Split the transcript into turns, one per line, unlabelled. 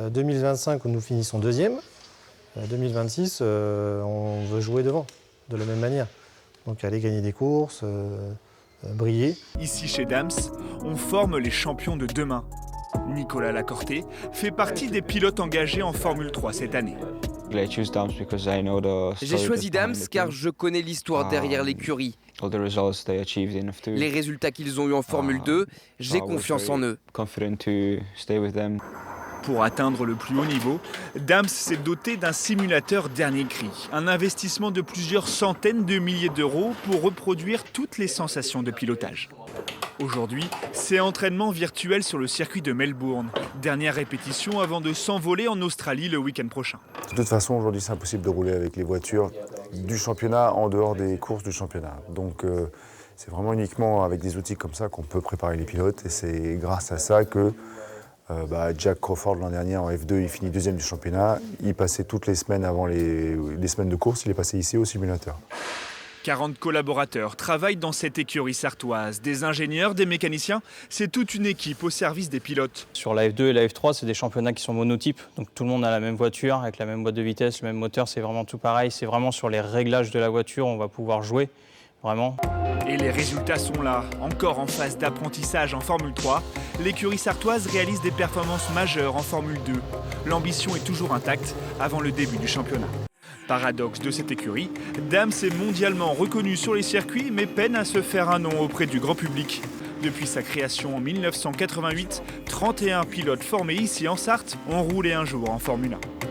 2025, où nous finissons deuxième. 2026, on veut jouer devant, de la même manière. Donc aller gagner des courses, briller.
Ici chez Dams, on forme les champions de demain. Nicolas Lacorté fait partie des pilotes engagés en Formule 3 cette année.
J'ai choisi Dams car je connais l'histoire derrière l'écurie. Les résultats qu'ils ont eus en Formule 2, j'ai confiance en eux.
Pour atteindre le plus haut niveau, Dams s'est doté d'un simulateur dernier cri. Un investissement de plusieurs centaines de milliers d'euros pour reproduire toutes les sensations de pilotage. Aujourd'hui, c'est entraînement virtuel sur le circuit de Melbourne. Dernière répétition avant de s'envoler en Australie le week-end prochain.
De toute façon, aujourd'hui, c'est impossible de rouler avec les voitures du championnat en dehors des courses du championnat. Donc, c'est vraiment uniquement avec des outils comme ça qu'on peut préparer les pilotes. Et c'est grâce à ça que Jack Crawford, l'an dernier, en F2, il finit deuxième du championnat. Il passait toutes les semaines avant les semaines de course, il est passé ici au simulateur.
40 collaborateurs travaillent dans cette écurie sartoise. Des ingénieurs, des mécaniciens, c'est toute une équipe au service des pilotes.
Sur la F2 et la F3, c'est des championnats qui sont monotypes. Donc tout le monde a la même voiture, avec la même boîte de vitesse, le même moteur, c'est vraiment tout pareil. C'est vraiment sur les réglages de la voiture, on va pouvoir jouer, vraiment.
Et les résultats sont là. Encore en phase d'apprentissage en Formule 3, l'écurie sartoise réalise des performances majeures en Formule 2. L'ambition est toujours intacte avant le début du championnat. Paradoxe de cette écurie, Dams est mondialement reconnu sur les circuits mais peine à se faire un nom auprès du grand public. Depuis sa création en 1988, 31 pilotes formés ici en Sarthe ont roulé un jour en Formule 1.